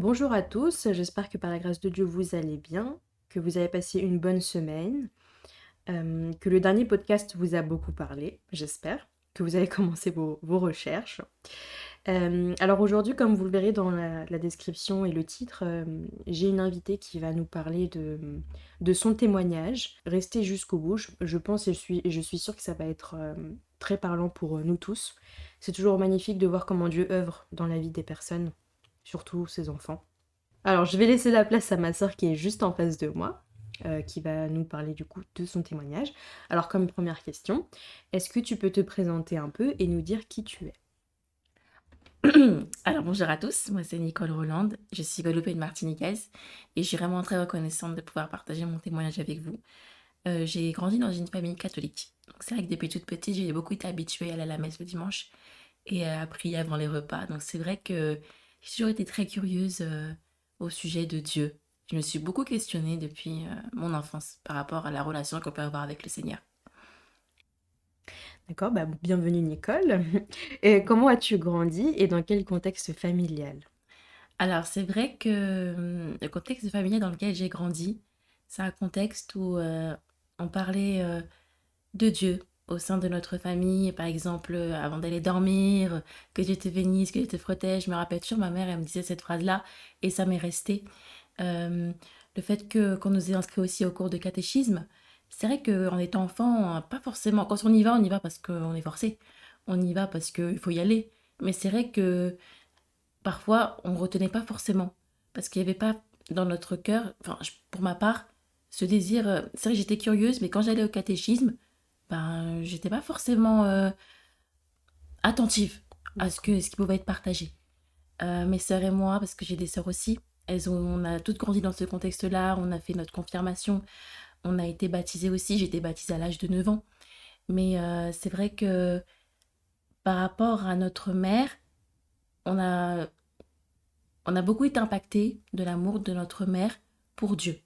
Bonjour à tous, j'espère que par la grâce de Dieu vous allez bien, que vous avez passé une bonne semaine, que le dernier podcast vous a beaucoup parlé, j'espère, que vous avez commencé vos recherches. Alors aujourd'hui, comme vous le verrez dans la description et le titre, j'ai une invitée qui va nous parler de son témoignage. Restez jusqu'au bout, je pense et je suis sûre que ça va être très parlant pour nous tous. C'est toujours magnifique de voir comment Dieu œuvre dans la vie des personnes, surtout ses enfants. Alors, je vais laisser la place à ma sœur qui est juste en face de moi, qui va nous parler du coup de son témoignage. Alors, comme première question, est-ce que tu peux te présenter un peu et nous dire qui tu es? Alors bonjour à tous, moi c'est Nicole Roland, je suis guadeloupéenne martiniquaise et je suis vraiment très reconnaissante de pouvoir partager mon témoignage avec vous. J'ai grandi dans une famille catholique, donc c'est vrai que depuis toute petite j'ai beaucoup été habituée à aller à la messe le dimanche et à prier avant les repas. Donc c'est vrai que j'ai toujours été très curieuse au sujet de Dieu. Je me suis beaucoup questionnée depuis mon enfance par rapport à la relation qu'on peut avoir avec le Seigneur. D'accord, bah, bienvenue Nicole. Et comment as-tu grandi et dans quel contexte familial? Alors, c'est vrai que le contexte familial dans lequel j'ai grandi, c'est un contexte où on parlait de Dieu au sein de notre famille. Par exemple, avant d'aller dormir, que Dieu te bénisse, que Dieu te protège. Je me rappelle toujours, ma mère, elle me disait cette phrase-là et ça m'est resté. Euh, le fait qu'on nous ait inscrit aussi au cours de catéchisme, c'est vrai qu'en étant enfant, pas forcément. Quand on y va parce qu'on est forcé. On y va parce qu'il faut y aller. Mais c'est vrai que parfois, on ne retenait pas forcément. Parce qu'il n'y avait pas dans notre cœur, enfin, pour ma part, ce désir. C'est vrai que j'étais curieuse, mais quand j'allais au catéchisme, ben, j'étais pas forcément attentive à ce qui pouvait être partagé. Mes sœurs et moi, parce que j'ai des sœurs aussi, on a toutes grandi dans ce contexte-là, on a fait notre confirmation, on a été baptisées aussi, j'ai été baptisée à l'âge de 9 ans. Mais c'est vrai que par rapport à notre mère, on a on a beaucoup été impacté de l'amour de notre mère pour Dieu.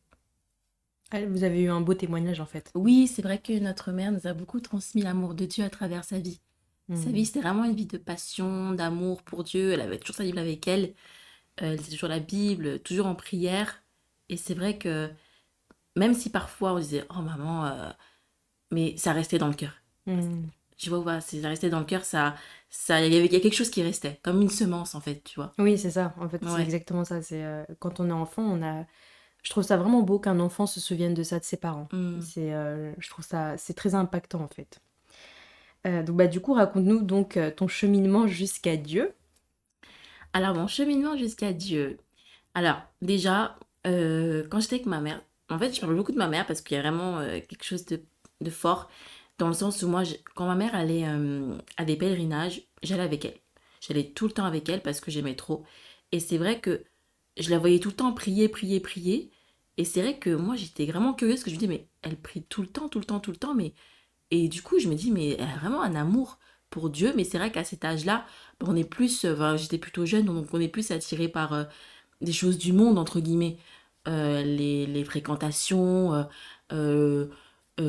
Ah, vous avez eu un beau témoignage en fait. Oui, c'est vrai que notre mère nous a beaucoup transmis l'amour de Dieu à travers sa vie. Sa vie, Hmm. c'était vraiment une vie de passion, d'amour pour Dieu. Elle avait toujours sa Bible avec elle. Elle lisait toujours la Bible, toujours en prière. Et c'est vrai que même si parfois on disait, oh maman, mais ça restait dans le cœur. Hmm. Tu vois, voilà, ça restait dans le cœur, il y a quelque chose qui restait, comme une semence en fait, tu vois. Oui, c'est ça, en fait, c'est Ouais. exactement ça. Quand on est enfant, je trouve ça vraiment beau qu'un enfant se souvienne de ça de ses parents. Hmm. Je trouve ça, c'est très impactant en fait. Donc bah du coup, raconte-nous donc ton cheminement jusqu'à Dieu. Alors, mon cheminement jusqu'à Dieu. Alors, déjà, quand j'étais avec ma mère, en fait, je parle beaucoup de ma mère parce qu'il y a vraiment quelque chose de fort, dans le sens où moi, quand ma mère allait à des pèlerinages, j'allais avec elle. J'allais tout le temps avec elle parce que j'aimais trop. Et c'est vrai que je la voyais tout le temps prier, prier, prier. Et c'est vrai que moi, j'étais vraiment curieuse, parce que je me dis, mais elle prie tout le temps, tout le temps, tout le temps. Mais... Et du coup, je me dis, mais elle a vraiment un amour pour Dieu. Mais c'est vrai qu'à cet âge-là, on est plus, enfin, j'étais plutôt jeune, donc on est plus attiré par des choses du monde, entre guillemets. Les fréquentations, euh,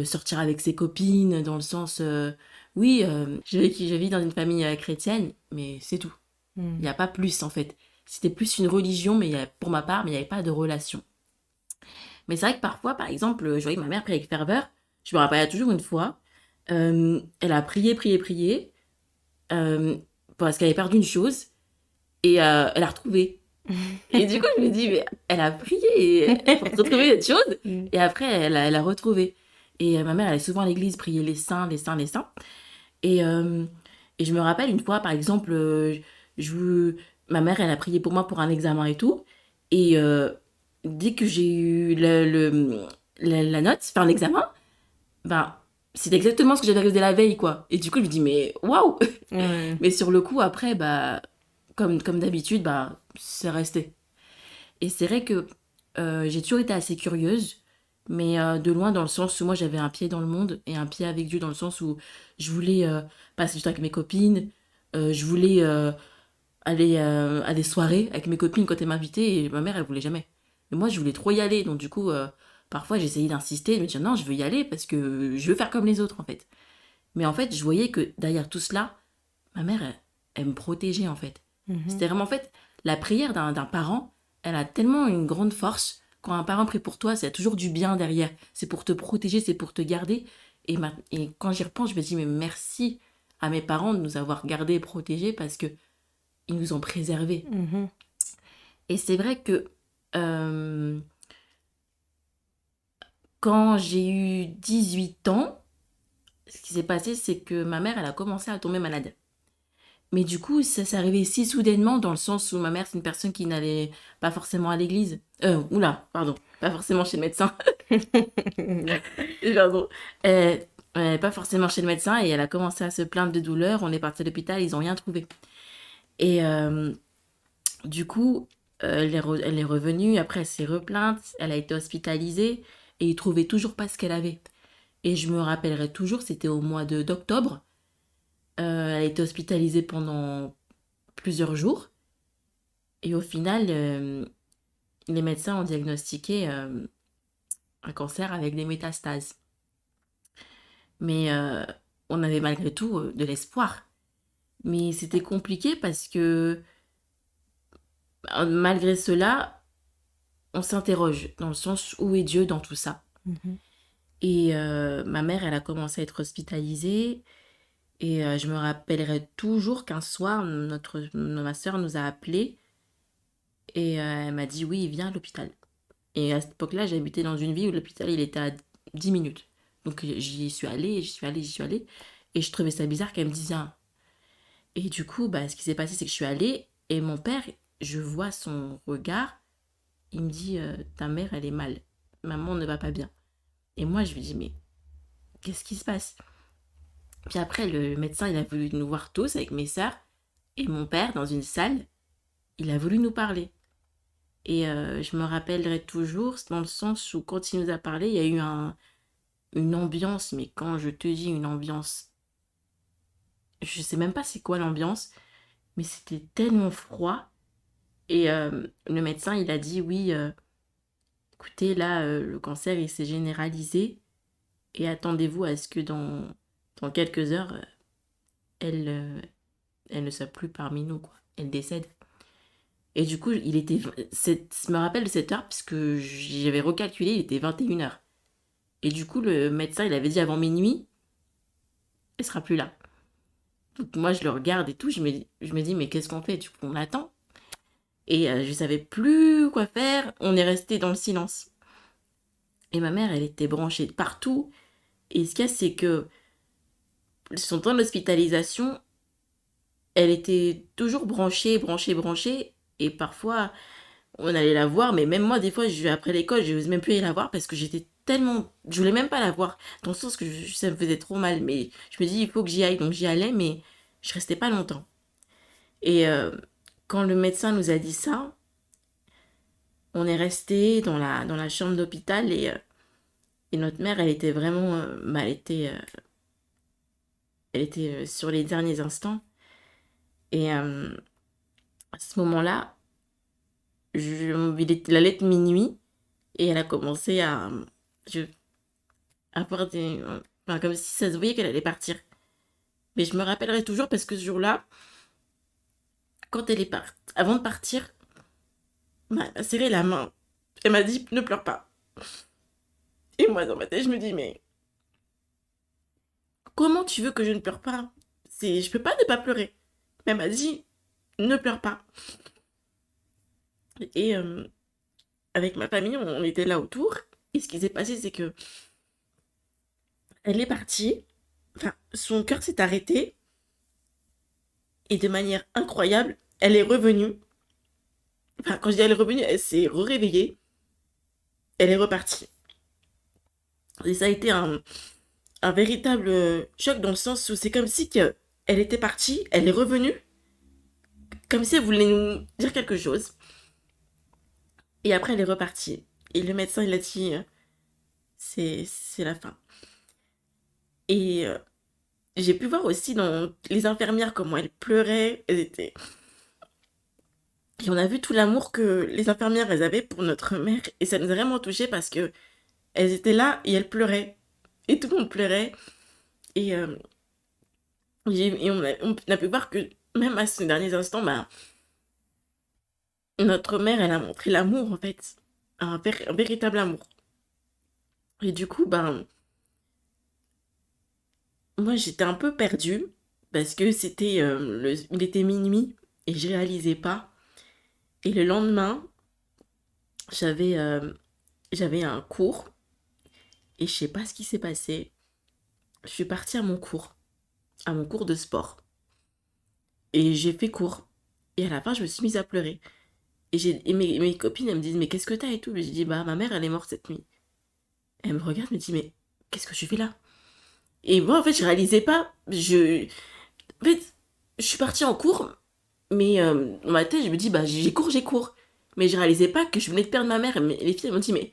sortir avec ses copines, dans le sens... oui, je vis dans une famille chrétienne, mais c'est tout. Il Hmm. n'y a pas plus, en fait. C'était plus une religion, mais pour ma part, mais il n'y avait pas de relation. Mais c'est vrai que parfois, par exemple, je voyais ma mère prier avec ferveur. Je me rappelle toujours une fois, elle a prié, prié, prié, euh, parce qu'elle avait perdu une chose, et elle a retrouvé. Et du coup, je me dis, mais elle a prié pour retrouver cette chose, Hmm. et après, elle a retrouvé. Et ma mère, elle allait souvent à l'église prier les saints, les saints, les saints. Et, euh, et je me rappelle une fois, par exemple, je, ma mère, elle a prié pour moi pour un examen et tout. Et dès que j'ai eu la note, enfin l'examen, ben, c'était exactement ce que j'avais révisé la veille, quoi. Et du coup, je me dis, mais waouh! Ouais. Mais sur le coup, après, bah, comme d'habitude, bah, c'est resté. Et c'est vrai que j'ai toujours été assez curieuse, mais de loin dans le sens où moi j'avais un pied dans le monde et un pied avec Dieu dans le sens où je voulais passer du temps avec mes copines, je voulais aller à des soirées avec mes copines quand elles m'invitaient et ma mère elle voulait jamais. Et moi je voulais trop y aller, donc du coup parfois j'essayais d'insister, de me dire non je veux y aller parce que je veux faire comme les autres en fait. Mais en fait je voyais que derrière tout cela, ma mère elle me protégeait en fait. Mhm. C'était vraiment en fait la prière d'un parent, elle a tellement une grande force. Quand un parent prie pour toi, c'est toujours du bien derrière. C'est pour te protéger, c'est pour te garder. Et quand j'y repense, je me dis, mais merci à mes parents de nous avoir gardés et protégés parce que ils nous ont préservés. Mhm. Et c'est vrai que euh, quand j'ai eu 18 ans, ce qui s'est passé, c'est que ma mère, elle a commencé à tomber malade. Mais du coup, ça s'est arrivé si soudainement, dans le sens où ma mère, c'est une personne qui n'allait pas forcément à l'église. Oula, pardon, pas forcément chez le médecin. Pardon. Euh, pas forcément chez le médecin, et elle a commencé à se plaindre de douleur. On est parti à l'hôpital, ils n'ont rien trouvé. Et du coup, elle est revenue, après elle s'est replainte, elle a été hospitalisée, et ils trouvaient toujours pas ce qu'elle avait. Et je me rappellerai toujours, c'était au mois d'octobre. Elle a été hospitalisée pendant plusieurs jours. Et au final, les médecins ont diagnostiqué un cancer avec des métastases. Mais on avait malgré tout de l'espoir. Mais c'était compliqué parce que malgré cela, on s'interroge dans le sens où est Dieu dans tout ça. Mhm. Et ma mère, elle a commencé à être hospitalisée. Et je me rappellerai toujours qu'un soir, ma soeur nous a appelés et elle m'a dit oui, viens à l'hôpital. Et à cette époque-là, j'habitais dans une ville où l'hôpital, il était à 10 minutes. Donc j'y suis allée, j'y suis allée. Et je trouvais ça bizarre qu'elle me dise viens. Et du coup, bah, ce qui s'est passé, c'est que je suis allée et mon père, je vois son regard. Il me dit ta mère, elle est mal. Maman ne va pas bien. Et moi, je lui dis mais qu'est-ce qui se passe? Puis après, le médecin, il a voulu nous voir tous avec mes sœurs. Et mon père, dans une salle, il a voulu nous parler. Et je me rappellerai toujours, dans le sens où quand il nous a parlé, il y a eu une ambiance, mais quand je te dis une ambiance, je sais même pas c'est quoi l'ambiance, mais c'était tellement froid. Et le médecin, il a dit, oui, écoutez, là, le cancer, il s'est généralisé, et attendez-vous à ce que dans quelques heures, elle, elle ne soit plus parmi nous, quoi. Elle décède. Et du coup, je me rappelle de cette heure, puisque j'avais recalculé, il était 21 heures. Et du coup, le médecin, il avait dit avant minuit, elle sera plus là. Donc moi, je le regarde et tout, je me dis, mais qu'est-ce qu'on fait? Du coup, on attend. Et je savais plus quoi faire, on est resté dans le silence. Et ma mère, elle était branchée partout. Et ce qu'il y a, c'est que son temps d'hospitalisation, elle était toujours branchée, branchée, branchée. Et parfois, on allait la voir, mais même moi, des fois, après l'école, je n'osais même plus aller la voir parce que j'étais tellement. Je voulais même pas la voir, dans le sens que ça me faisait trop mal. Mais je me dis, il faut que j'y aille. Donc j'y allais, mais je restais pas longtemps. Et quand le médecin nous a dit ça, on est resté dans la chambre d'hôpital et notre mère, elle était vraiment. Bah, elle était sur les derniers instants. Et à ce moment-là, il allait être minuit et elle a commencé je, à avoir enfin, comme si ça se voyait qu'elle allait partir. Mais je me rappellerai toujours parce que ce jour-là, quand elle est partie, avant de partir, elle m'a serré la main. Elle m'a dit ne pleure pas. Et moi, dans ma tête, je me dis mais comment tu veux que je ne pleure pas? Je peux pas ne pas pleurer. Mais elle m'a dit ne pleure pas. Et avec ma famille, on était là autour. Et ce qui s'est passé, c'est que elle est partie. Enfin, son cœur s'est arrêté. Et de manière incroyable, elle est revenue. Enfin, quand je dis elle est revenue, elle s'est réveillée. Elle est repartie. Et ça a été un véritable choc dans le sens où c'est comme si elle était partie, elle est revenue, comme si elle voulait nous dire quelque chose. Et après, elle est repartie. Et le médecin, il a dit, c'est la fin. Et j'ai pu voir aussi dans les infirmières comment elles pleuraient. Elles étaient. Et on a vu tout l'amour que les infirmières, elles avaient pour notre mère. Et ça nous a vraiment touchés parce que elles étaient là et elles pleuraient. Et tout le monde pleurait. Et, et on a pu voir que même à ce dernier instant, bah, notre mère, elle a montré l'amour, en fait. Un véritable amour. Et du coup, ben, moi, j'étais un peu perdue parce que il était minuit et je réalisais pas. Et le lendemain, j'avais, euh, j'avais un cours et je sais pas ce qui s'est passé. Je suis partie à mon cours de sport. Et j'ai fait cours. Et à la fin, je me suis mise à pleurer. Et mes copines, elles me disent, mais qu'est-ce que t'as et tout. Et j'ai dit, bah, ma mère, elle est morte cette nuit. Elle me regarde, me dit, mais qu'est-ce que tu fais là? Et moi, en fait, je réalisais pas. En fait, je suis partie en cours, mais dans ma tête, je me dis, bah, j'ai cours. Mais je réalisais pas que je venais de perdre ma mère. Mais les filles, elles m'ont dit, mais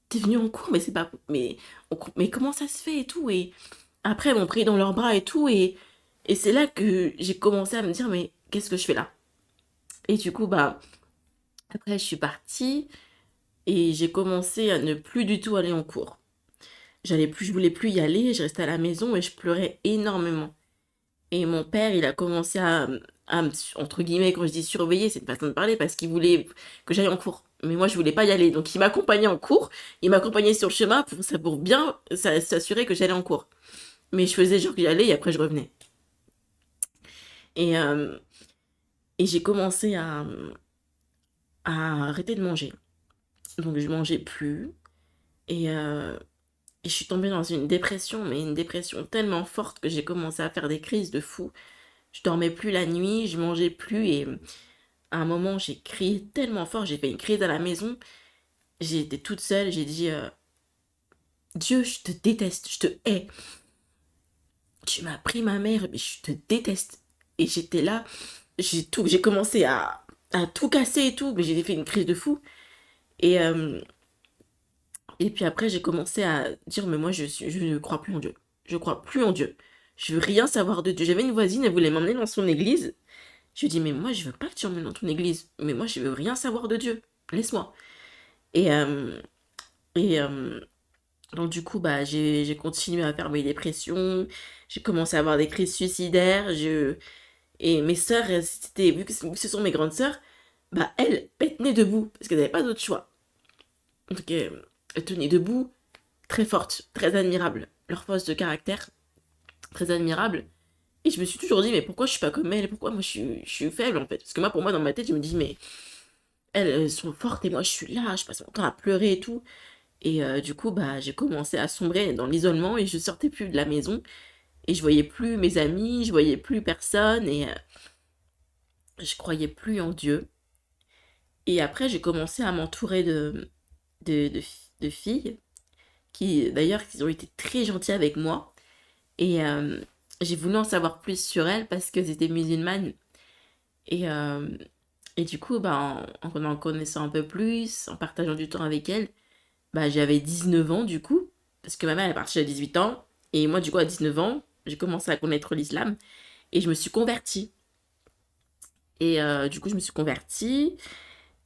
t'es venue en cours, mais c'est pas. Mais comment ça se fait et tout. Et après, elles m'ont pris dans leurs bras et tout. Et c'est là que j'ai commencé à me dire, mais qu'est-ce que je fais là? Et du coup, bah, après, je suis partie et j'ai commencé à ne plus du tout aller en cours. Je voulais plus y aller, je restais à la maison et je pleurais énormément. Et mon père, il a commencé entre guillemets, quand je dis surveiller, c'est une façon de parler, parce qu'il voulait que j'aille en cours. Mais moi, je voulais pas y aller. Donc, il m'accompagnait en cours, il m'accompagnait sur le chemin pour bien s'assurer que j'allais en cours. Mais je faisais genre que j'y allais et après, je revenais. Et, euh, et j'ai commencé à arrêter de manger. Donc, je mangeais plus. Et, euh, et je suis tombée dans une dépression, mais une dépression tellement forte que j'ai commencé à faire des crises de fou. Je dormais plus la nuit, je mangeais plus et à un moment j'ai crié tellement fort, j'ai fait une crise à la maison. J'ai été toute seule, j'ai dit Dieu, je te déteste, je te hais. Tu m'as pris ma mère, mais je te déteste. Et j'étais là, j'ai commencé à tout casser et tout, mais j'ai fait une crise de fou. Et, euh, et puis après j'ai commencé à dire mais moi je ne crois plus en Dieu. Je crois plus en Dieu. Je veux rien savoir de Dieu. J'avais une voisine, elle voulait m'emmener dans son église. Je lui dis, mais moi, je veux pas que tu emmènes dans ton église. Mais moi, je veux rien savoir de Dieu. Laisse-moi. Et, euh, et donc, du coup, bah, j'ai continué à faire mes dépressions. J'ai commencé à avoir des crises suicidaires. Et mes sœurs, vu que ce sont mes grandes sœurs, bah, elles tenaient debout. Parce qu'elles n'avaient pas d'autre choix. Donc, elles tenaient debout, très fortes, très admirables. Leur force de caractère, très admirable. Et je me suis toujours dit, mais pourquoi je suis pas comme elles? Pourquoi moi je suis faible en fait? Parce que moi, pour moi, dans ma tête, je me dis, mais elles sont fortes et moi je suis là, je passe mon temps à pleurer et tout. Et du coup, bah, j'ai commencé à sombrer dans l'isolement et je sortais plus de la maison. Et je voyais plus mes amis, je voyais plus personne et je croyais plus en Dieu. Et après, j'ai commencé à m'entourer de filles qui, d'ailleurs, qui ont été très gentilles avec moi. Et j'ai voulu en savoir plus sur elles parce que c'était musulmanes. Et, euh, et du coup, bah, en connaissant un peu plus, en partageant du temps avec elles, bah, j'avais 19 ans du coup, parce que ma mère elle est partie à 18 ans, et moi du coup à 19 ans, j'ai commencé à connaître l'islam, et je me suis convertie. Et du coup, je me suis convertie,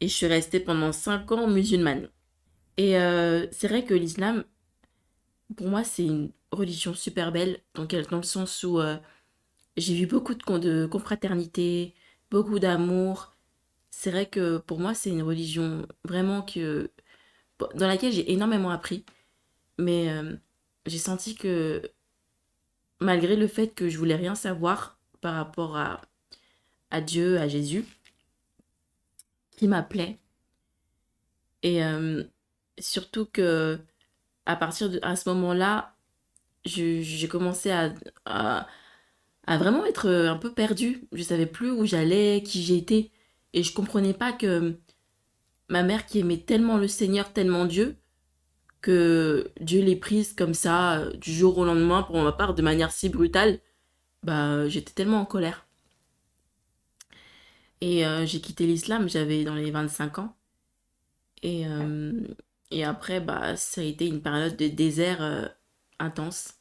et je suis restée pendant 5 ans musulmane. Et c'est vrai que l'islam, pour moi, c'est une religion super belle, dans le sens où j'ai vu beaucoup de confraternité, beaucoup d'amour. C'est vrai que pour moi, c'est une religion vraiment dans laquelle j'ai énormément appris. Mais j'ai senti que malgré le fait que je voulais rien savoir par rapport à Dieu, à Jésus, qui m'appelait. Et surtout que à ce moment-là, j'ai commencé à vraiment être un peu perdue. Je savais plus où j'allais, qui j'étais. Et je comprenais pas que ma mère qui aimait tellement le Seigneur, tellement Dieu, que Dieu l'ait prise comme ça, du jour au lendemain, pour ma part, de manière si brutale, bah j'étais tellement en colère. Et j'ai quitté l'islam, j'avais dans les 25 ans. Et, euh, et après, bah, ça a été une période de désert intense.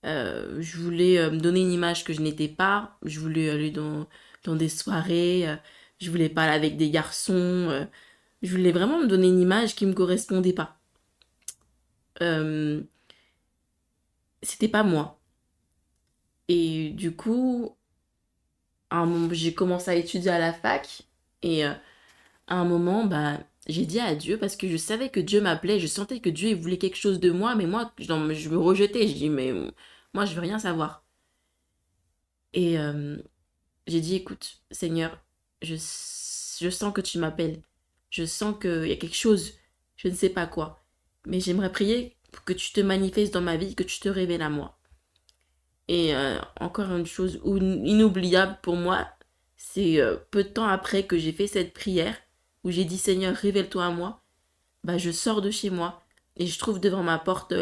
Je voulais me donner une image que je n'étais pas. Je voulais aller dans des soirées. Je voulais parler avec des garçons. Je voulais vraiment me donner une image qui ne me correspondait pas. Euh, C'était pas moi. Et du coup, à un moment, j'ai commencé à étudier à la fac. Et à un moment, bah, j'ai dit à Dieu, parce que je savais que Dieu m'appelait, je sentais que Dieu il voulait quelque chose de moi, mais moi, je me rejetais. Je dis, mais moi, je veux rien savoir. Et j'ai dit, écoute, Seigneur, je sens que tu m'appelles. Je sens qu'il y a quelque chose, je ne sais pas quoi. Mais j'aimerais prier pour que tu te manifestes dans ma vie, que tu te révèles à moi. Et encore une chose inoubliable pour moi, c'est peu de temps après que j'ai fait cette prière, où j'ai dit Seigneur, révèle-toi à moi, bah, je sors de chez moi et je trouve devant ma porte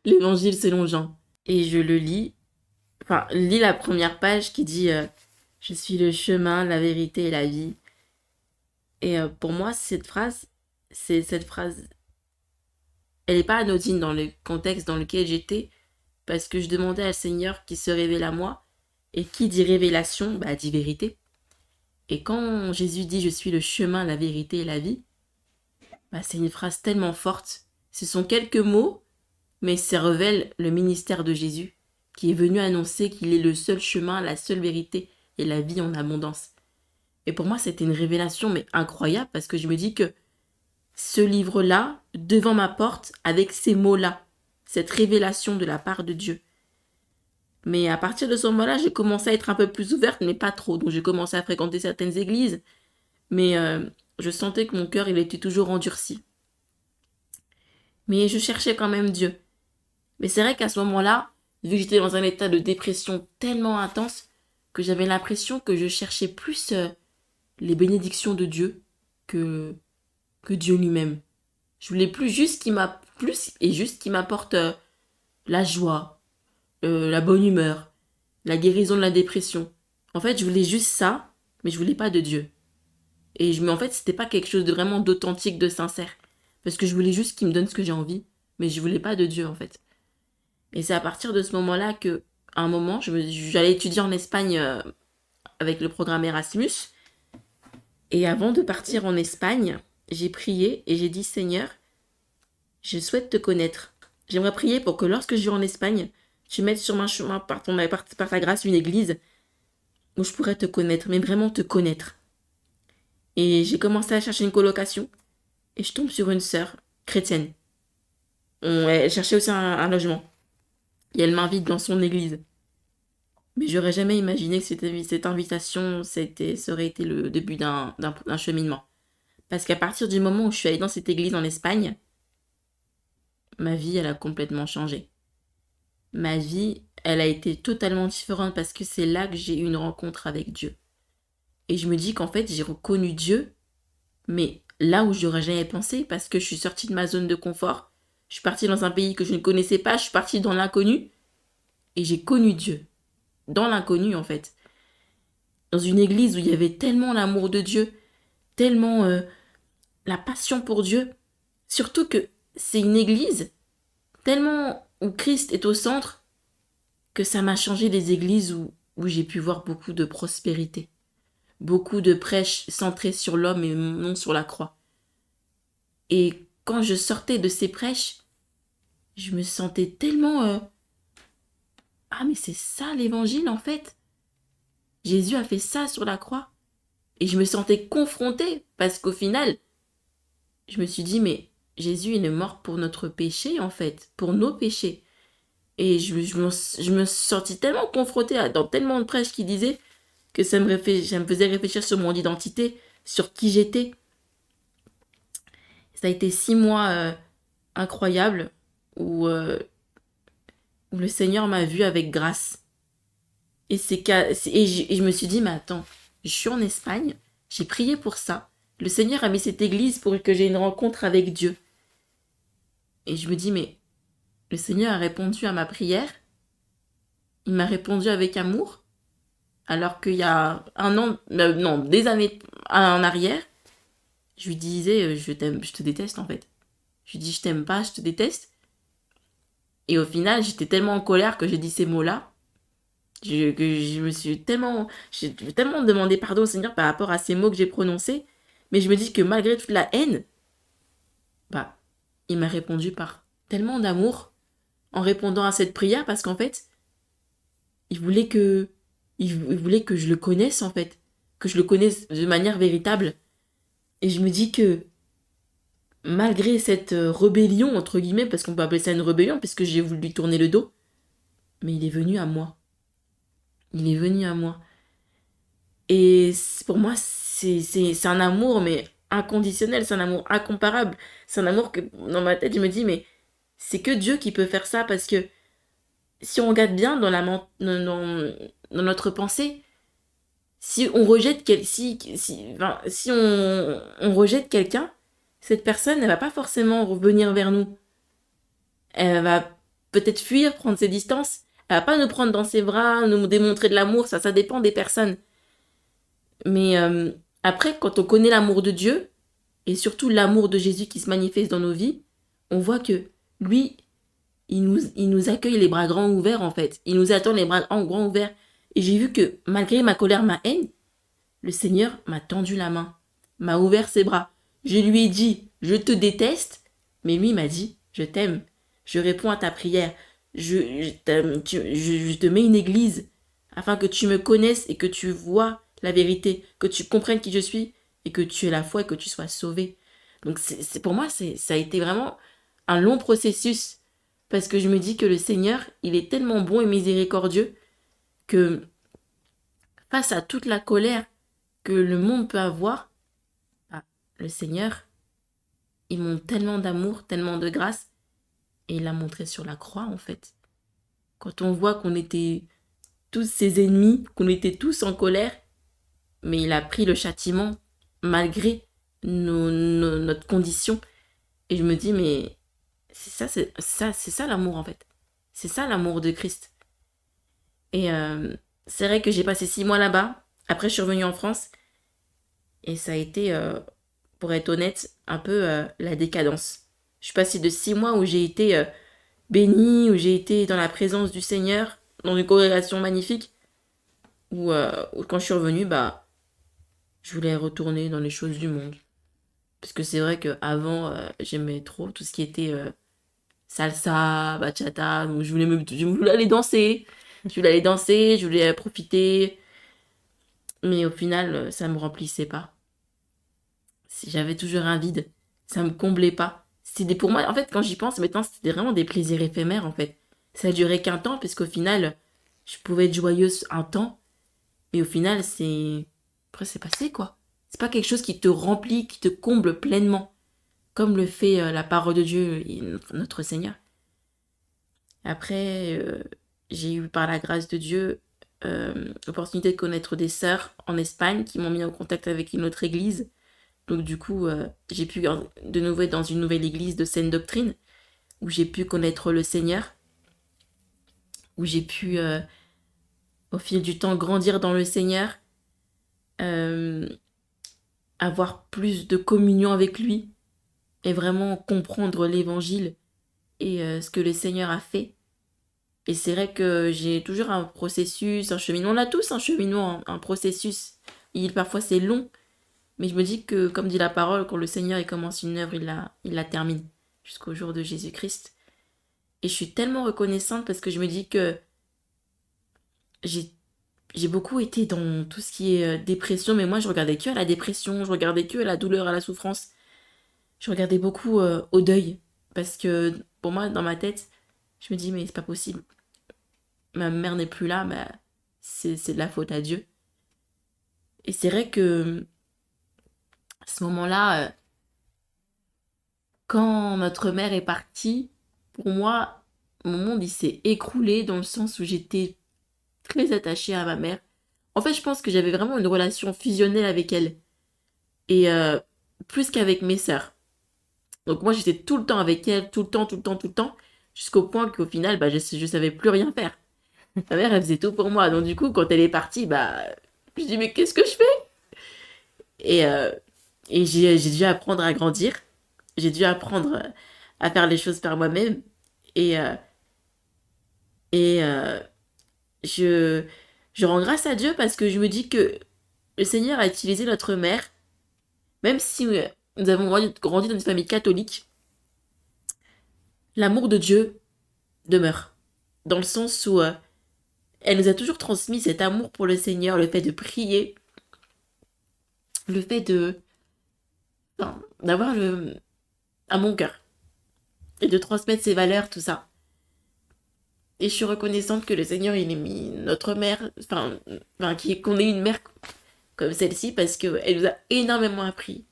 l'évangile selon Jean. Et je le lis, enfin, lis la première page qui dit je suis le chemin, la vérité et la vie. Et pour moi, cette phrase, elle n'est pas anodine dans le contexte dans lequel j'étais, parce que je demandais à le Seigneur qui se révèle à moi. Et qui dit révélation, bah, dit vérité. Et quand Jésus dit je suis le chemin, la vérité et la vie, bah, c'est une phrase tellement forte. Ce sont quelques mots, mais ça révèle le ministère de Jésus, qui est venu annoncer qu'il est le seul chemin, la seule vérité et la vie en abondance. Et pour moi, c'était une révélation, mais incroyable, parce que je me dis que ce livre-là, devant ma porte, avec ces mots-là, cette révélation de la part de Dieu. Mais à partir de ce moment-là, j'ai commencé à être un peu plus ouverte, mais pas trop. Donc j'ai commencé à fréquenter certaines églises, mais je sentais que mon cœur, il était toujours endurci. Mais je cherchais quand même Dieu. Mais c'est vrai qu'à ce moment-là, vu que j'étais dans un état de dépression tellement intense, que j'avais l'impression que je cherchais plus les bénédictions de Dieu que, que Dieu lui-même. Je voulais plus juste qu'il m'apporte la joie, la bonne humeur, la guérison de la dépression. En fait, je voulais juste ça, mais je voulais pas de Dieu. Mais en fait, c'était pas quelque chose de vraiment d'authentique, de sincère. Parce que je voulais juste qu'il me donne ce que j'ai envie, mais je voulais pas de Dieu, en fait. Et c'est à partir de ce moment-là que, à un moment, j'allais étudier en Espagne avec le programme Erasmus. Et avant de partir en Espagne, j'ai prié et j'ai dit Seigneur, je souhaite te connaître. J'aimerais prier pour que lorsque je vais en Espagne, tu mettes sur mon chemin par ta grâce une église où je pourrais te connaître, mais vraiment te connaître. Et j'ai commencé à chercher une colocation et je tombe sur une sœur chrétienne. Elle cherchait aussi un logement. Et elle m'invite dans son église. Mais j'aurais jamais imaginé que cette invitation, ça aurait été le début d'un cheminement. Parce qu'à partir du moment où je suis allée dans cette église en Espagne, ma vie, elle a complètement changé. Ma vie, elle a été totalement différente parce que c'est là que j'ai eu une rencontre avec Dieu. Et je me dis qu'en fait, j'ai reconnu Dieu, mais là où j'aurais jamais pensé, parce que je suis sortie de ma zone de confort, je suis partie dans un pays que je ne connaissais pas, je suis partie dans l'inconnu, et j'ai connu Dieu. Dans l'inconnu, en fait. Dans une église où il y avait tellement l'amour de Dieu, tellement la passion pour Dieu. Surtout que c'est une église tellement où Christ est au centre que ça m'a changé des églises où j'ai pu voir beaucoup de prospérité. Beaucoup de prêches centrés sur l'homme et non sur la croix. Et quand je sortais de ces prêches, je me sentais tellement ah mais c'est ça l'évangile en fait. Jésus a fait ça sur la croix. Et je me sentais confrontée parce qu'au final, je me suis dit mais Jésus il est mort pour notre péché en fait, pour nos péchés. Et je me sentis tellement confrontée dans tellement de prêches qui disaient que ça me faisait réfléchir sur mon identité, sur qui j'étais. Ça a été 6 mois incroyables où le Seigneur m'a vue avec grâce. Et je me suis dit, mais attends, je suis en Espagne, j'ai prié pour ça. Le Seigneur a mis cette église pour que j'ai une rencontre avec Dieu. Et je me dis, mais le Seigneur a répondu à ma prière. Il m'a répondu avec amour. Alors qu'il y a un an, non, des années en arrière, je lui disais, je t'aime, je te déteste en fait. Je lui dis, je t'aime pas, je te déteste. Et au final, j'étais tellement en colère que j'ai dit ces mots-là. Que je me suis tellement. J'ai tellement demandé pardon au Seigneur par rapport à ces mots que j'ai prononcés. Mais je me dis que malgré toute la haine, bah, il m'a répondu par tellement d'amour en répondant à cette prière parce qu'en fait, il voulait que. Il voulait que je le connaisse en fait. que je le connaisse de manière véritable. Et je me dis que malgré cette rébellion, entre guillemets, parce qu'on peut appeler ça une rébellion, puisque j'ai voulu lui tourner le dos, mais il est venu à moi. Il est venu à moi. Et pour moi, c'est un amour, mais inconditionnel, c'est un amour incomparable. C'est un amour que, dans ma tête, je me dis, mais c'est que Dieu qui peut faire ça, parce que si on regarde bien dans notre pensée, si on rejette si on rejette quelqu'un, cette personne, elle va pas forcément revenir vers nous. Elle va peut-être fuir, prendre ses distances. Elle va pas nous prendre dans ses bras, nous démontrer de l'amour. Ça dépend des personnes. Mais après, quand on connaît l'amour de Dieu, et surtout l'amour de Jésus qui se manifeste dans nos vies, on voit que lui, il nous accueille les bras grands ouverts, en fait. Il nous attend les bras grands ouverts. Et j'ai vu que malgré ma colère, ma haine, le Seigneur m'a tendu la main, m'a ouvert ses bras. Je lui ai dit, je te déteste, mais lui m'a dit, je t'aime, je réponds à ta prière, je te mets une église afin que tu me connaisses et que tu vois la vérité, que tu comprennes qui je suis et que tu aies la foi et que tu sois sauvé. Donc pour moi, ça a été vraiment un long processus parce que je me dis que le Seigneur, il est tellement bon et miséricordieux que face à toute la colère que le monde peut avoir, ah, le Seigneur, il montre tellement d'amour, tellement de grâce, et il l'a montré sur la croix en fait. Quand on voit qu'on était tous ses ennemis, qu'on était tous en colère, mais il a pris le châtiment malgré notre condition. Et je me dis, mais c'est ça l'amour en fait. C'est ça l'amour de Christ. Et c'est vrai que j'ai passé 6 mois là-bas. Après, je suis revenue en France. Et ça a été, pour être honnête, un peu la décadence. Je suis passée de 6 mois où j'ai été bénie, où j'ai été dans la présence du Seigneur, dans une congrégation magnifique, où quand je suis revenue, bah, je voulais retourner dans les choses du monde. Parce que c'est vrai qu'avant, j'aimais trop tout ce qui était salsa, bachata, donc je voulais aller danser. Je voulais aller danser, je voulais profiter. Mais au final, ça me remplissait pas. J'avais toujours un vide. Ça me comblait pas. Pour moi, en fait, quand j'y pense, maintenant, c'était vraiment des plaisirs éphémères, en fait. Ça a duré qu'un temps, puisqu'au final, je pouvais être joyeuse un temps, mais au final, après, c'est passé, quoi. C'est pas quelque chose qui te remplit, qui te comble pleinement, comme le fait la parole de Dieu, et notre Seigneur. Après, j'ai eu, par la grâce de Dieu, l'opportunité de connaître des sœurs en Espagne qui m'ont mis en contact avec une autre église. Donc du coup, j'ai pu de nouveau être dans une nouvelle église de saine doctrine, où j'ai pu connaître le Seigneur, où j'ai pu, au fil du temps, grandir dans le Seigneur, euh, avoir plus de communion avec lui, et vraiment comprendre l'évangile et ce que le Seigneur a fait. Et c'est vrai que j'ai toujours un processus, un cheminement. On a tous un cheminement, un processus. Parfois c'est long, mais je me dis que, comme dit la parole, quand le Seigneur il commence une œuvre, il la termine jusqu'au jour de Jésus-Christ. Et je suis tellement reconnaissante parce que je me dis que j'ai, j'ai beaucoup été dans tout ce qui est dépression, mais moi je regardais que à la dépression, je regardais que à la douleur, à la souffrance. Je regardais beaucoup au deuil. Parce que pour moi, dans ma tête, je me dis, mais c'est pas possible. Ma mère n'est plus là, mais c'est de la faute à Dieu. Et c'est vrai que à ce moment-là, quand notre mère est partie, pour moi, mon monde il s'est écroulé dans le sens où j'étais très attachée à ma mère. En fait, je pense que j'avais vraiment une relation fusionnelle avec elle. Et plus qu'avec mes sœurs. Donc moi, j'étais tout le temps avec elle, tout le temps, tout le temps, tout le temps, jusqu'au point qu'au final, bah, je savais plus rien faire. Ma mère, elle faisait tout pour moi. Donc du coup, quand elle est partie, bah, je dis, mais qu'est-ce que je fais? Et, euh, et j'ai dû apprendre à grandir. J'ai dû apprendre à faire les choses par moi-même. Et, euh, et je, je rends grâce à Dieu parce que je me dis que le Seigneur a utilisé notre mère, même si nous avons grandi dans une famille catholique, l'amour de Dieu demeure. Dans le sens où elle nous a toujours transmis cet amour pour le Seigneur, le fait de prier, le fait de, enfin, d'avoir à mon cœur et de transmettre ses valeurs, tout ça. Et je suis reconnaissante que le Seigneur, il ait mis notre mère, qu'on ait une mère comme celle-ci parce qu'elle nous a énormément appris.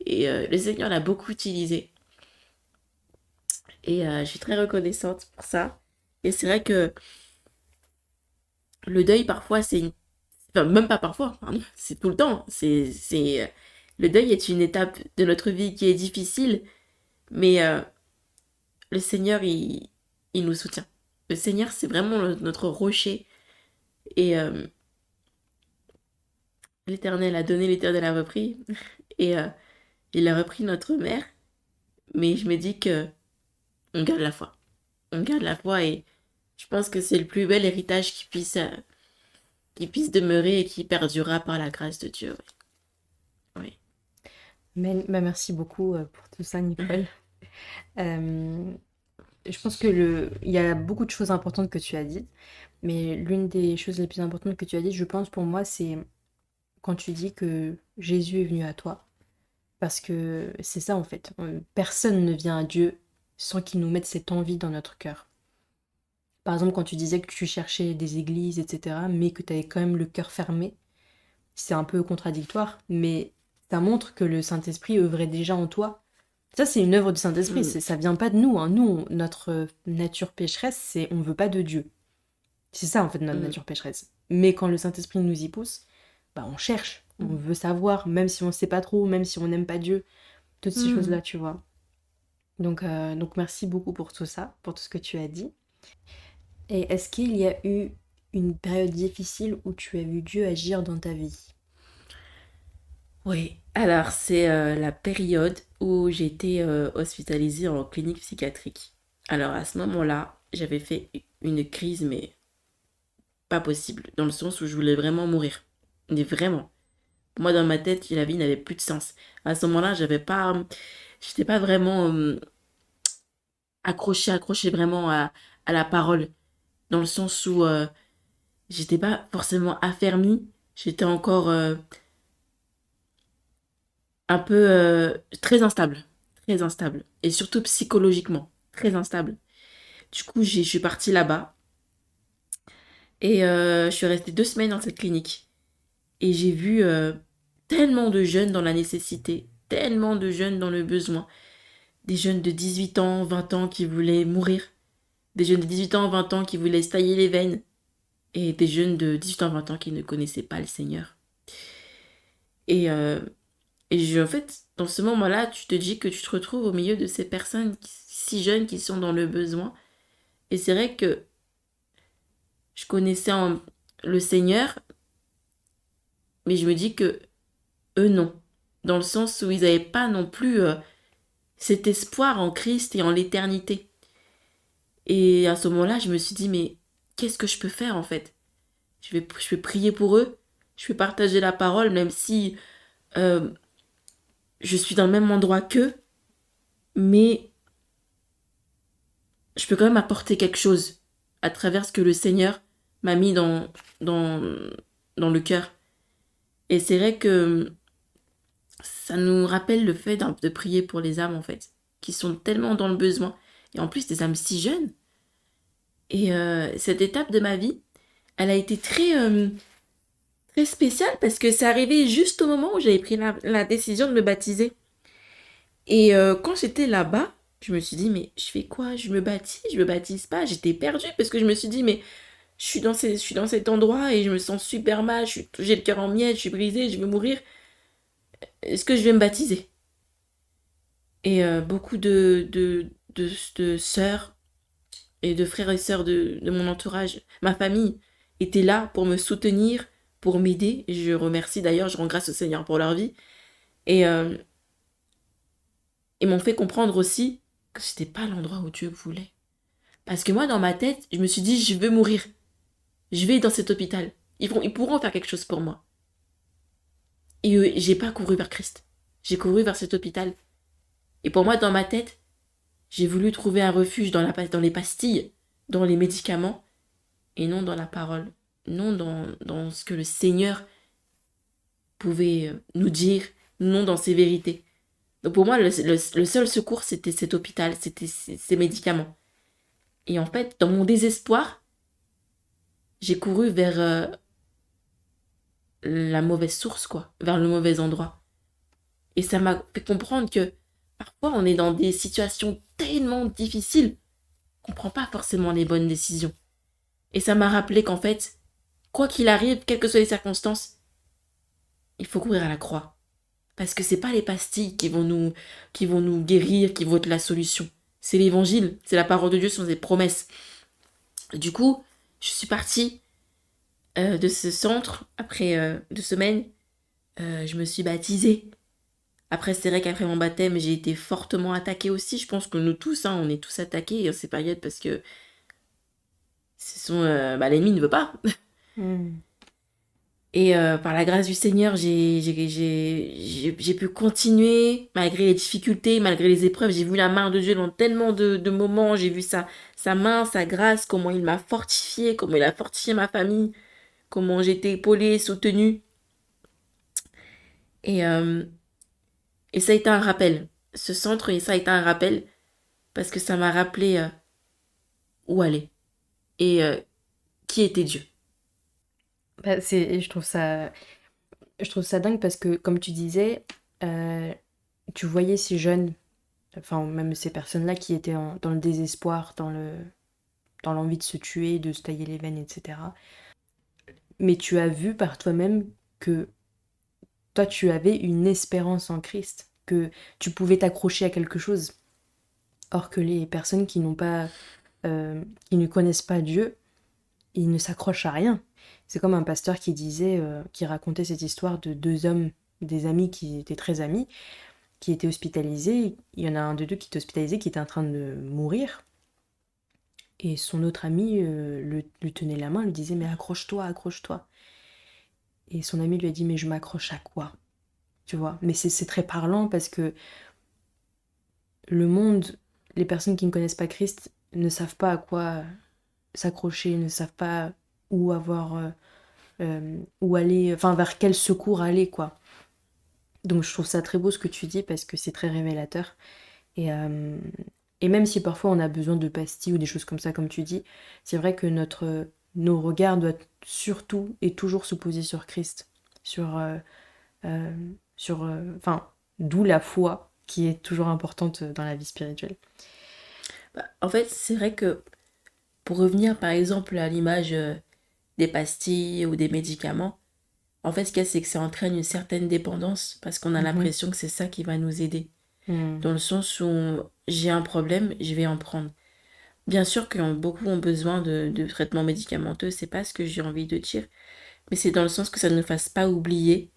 Et le Seigneur l'a beaucoup utilisée. Et je suis très reconnaissante pour ça. Et c'est vrai que le deuil, parfois, Enfin, même pas parfois, pardon, c'est tout le temps. Le deuil est une étape de notre vie qui est difficile, mais le Seigneur, il nous soutient. Le Seigneur, c'est vraiment notre rocher. Et l'Éternel a donné, l'Éternel a repris. Et il a repris notre mère. Mais je me dis que on garde la foi. On garde la foi et je pense que c'est le plus bel héritage qui puisse demeurer et qui perdurera par la grâce de Dieu. Oui. Oui. Bah, merci beaucoup pour tout ça, Nicole. Euh, je pense que il y a beaucoup de choses importantes que tu as dites, mais l'une des choses les plus importantes que tu as dites, je pense pour moi, c'est quand tu dis que Jésus est venu à toi. Parce que c'est ça en fait. Personne ne vient à Dieu sans qu'il nous mette cette envie dans notre cœur. Par exemple, quand tu disais que tu cherchais des églises, etc., mais que tu avais quand même le cœur fermé, c'est un peu contradictoire, mais ça montre que le Saint-Esprit œuvrait déjà en toi. Ça, c'est une œuvre du Saint-Esprit, Mm, ça vient pas de nous. Hein. Nous, notre nature pécheresse, c'est on veut pas de Dieu. C'est ça en fait notre mm, nature pécheresse. Mais quand le Saint-Esprit nous y pousse, bah on cherche, on mm, veut savoir, même si on sait pas trop, même si on n'aime pas Dieu, toutes ces mm. choses-là, tu vois. Donc merci beaucoup pour tout ça, pour tout ce que tu as dit. Et est-ce qu'il y a eu une période difficile où tu as vu Dieu agir dans ta vie? Oui, alors c'est la période où j'étais hospitalisée en clinique psychiatrique. Alors à ce moment-là, j'avais fait une crise, mais pas possible, dans le sens où je voulais vraiment mourir. Mais vraiment. Moi, dans ma tête, la vie n'avait plus de sens. À ce moment-là, j'étais pas vraiment accrochée vraiment à la parole, dans le sens où j'étais pas forcément affermie, j'étais encore un peu très instable, et surtout psychologiquement, très instable. Du coup, je suis partie là-bas, et je suis restée 2 semaines dans cette clinique, et j'ai vu tellement de jeunes dans la nécessité, tellement de jeunes dans le besoin, des jeunes de 18 ans, 20 ans qui voulaient mourir, des jeunes de 18 ans, 20 ans qui voulaient se tailler les veines, et des jeunes de 18 ans, 20 ans qui ne connaissaient pas le Seigneur. Et, en fait, dans ce moment-là, tu te dis que tu te retrouves au milieu de ces personnes si jeunes qui sont dans le besoin. Et c'est vrai que je connaissais le Seigneur, mais je me dis que eux, non. Dans le sens où ils n'avaient pas non plus cet espoir en Christ et en l'éternité. Et à ce moment-là, je me suis dit, mais qu'est-ce que je peux faire en fait? Je vais prier pour eux, je vais partager la parole, même si euh, je suis dans le même endroit qu'eux, mais je peux quand même apporter quelque chose à travers ce que le Seigneur m'a mis dans, dans le cœur. Et c'est vrai que ça nous rappelle le fait de prier pour les âmes, en fait, qui sont tellement dans le besoin. Et en plus, des âmes si jeunes. Et cette étape de ma vie, elle a été très spéciale parce que c'est arrivé juste au moment où j'avais pris la décision de me baptiser. Et quand j'étais là-bas, je me suis dit, mais je fais quoi? Je me baptise, je me baptise pas. J'étais perdue parce que je me suis dit, mais je suis dans cet endroit et je me sens super mal, j'ai le cœur en miettes, je suis brisée, je vais mourir. Est-ce que je vais me baptiser? Et beaucoup de sœurs et de frères et sœurs de mon entourage, ma famille, étaient là pour me soutenir, pour m'aider. Et je remercie d'ailleurs, je rends grâce au Seigneur pour leur vie. Et ils m'ont fait comprendre aussi que c'était pas l'endroit où Dieu voulait. Parce que moi, dans ma tête, je me suis dit, je veux mourir. Je vais dans cet hôpital. Ils pourront faire quelque chose pour moi. Et j'ai pas couru vers Christ. J'ai couru vers cet hôpital. Et pour moi, dans ma tête, j'ai voulu trouver un refuge dans les pastilles, dans les médicaments, et non dans la parole. Non dans ce que le Seigneur pouvait nous dire non dans ses vérités. Donc pour moi, le seul secours, c'était cet hôpital, c'était ces médicaments. Et en fait, dans mon désespoir, j'ai couru vers la mauvaise source, quoi, vers le mauvais endroit. Et ça m'a fait comprendre que parfois, on est dans des situations tellement difficiles qu'on ne prend pas forcément les bonnes décisions. Et ça m'a rappelé qu'en fait, quoi qu'il arrive, quelles que soient les circonstances, il faut courir à la croix. Parce que c'est pas les pastilles qui vont nous guérir, qui vont être la solution. C'est l'évangile, c'est la parole de Dieu, ce sont ses promesses. Du coup, je suis partie de ce centre après 2 semaines. Je me suis baptisée. Après, c'est vrai qu'après mon baptême, j'ai été fortement attaquée aussi. Je pense que nous tous, hein, on est tous attaqués en ces périodes parce que l'ennemi ne veut pas. Mm. Et par la grâce du Seigneur, j'ai pu continuer malgré les difficultés, malgré les épreuves. J'ai vu la main de Dieu dans tellement de moments. J'ai vu sa main, sa grâce, comment il m'a fortifiée, comment il a fortifié ma famille, comment j'ai été épaulée, soutenue. Et, euh, et ça a été un rappel. Ce centre, et ça a été un rappel parce que ça m'a rappelé où aller et qui était Dieu. Bah, je trouve ça dingue parce que, comme tu disais, euh, tu voyais ces jeunes, enfin même ces personnes-là qui étaient dans le désespoir, dans l'envie de se tuer, de se tailler les veines, etc. Mais tu as vu par toi-même que toi, tu avais une espérance en Christ, que tu pouvais t'accrocher à quelque chose. Or que les personnes qui ne connaissent pas Dieu, ils ne s'accrochent à rien. C'est comme un pasteur qui disait, qui racontait cette histoire de deux hommes, des amis qui étaient très amis, qui étaient hospitalisés. Il y en a un de deux qui était hospitalisé, qui était en train de mourir. Et son autre ami lui tenait la main, lui disait mais accroche-toi, accroche-toi. Et son ami lui a dit mais je m'accroche à quoi? Tu vois? Mais c'est très parlant parce que le monde, les personnes qui ne connaissent pas Christ ne savent pas à quoi s'accrocher, ne savent pas où avoir, où aller, enfin vers quel secours aller, quoi. Donc je trouve ça très beau ce que tu dis parce que c'est très révélateur. Et, euh, et même si parfois on a besoin de pastilles ou des choses comme ça, comme tu dis, c'est vrai que nos regards doivent surtout et toujours se poser sur Christ, sur, euh, enfin, d'où la foi qui est toujours importante dans la vie spirituelle. Bah, en fait, c'est vrai que pour revenir par exemple à l'image des pastilles ou des médicaments, en fait, ce qu'il y a, c'est que ça entraîne une certaine dépendance parce qu'on a Mhm. l'impression que c'est ça qui va nous aider. Mm. Dans le sens où j'ai un problème, je vais en prendre. Bien sûr que beaucoup ont besoin de traitements médicamenteux, c'est pas ce que j'ai envie de dire, mais c'est dans le sens que ça ne nous fasse pas oublier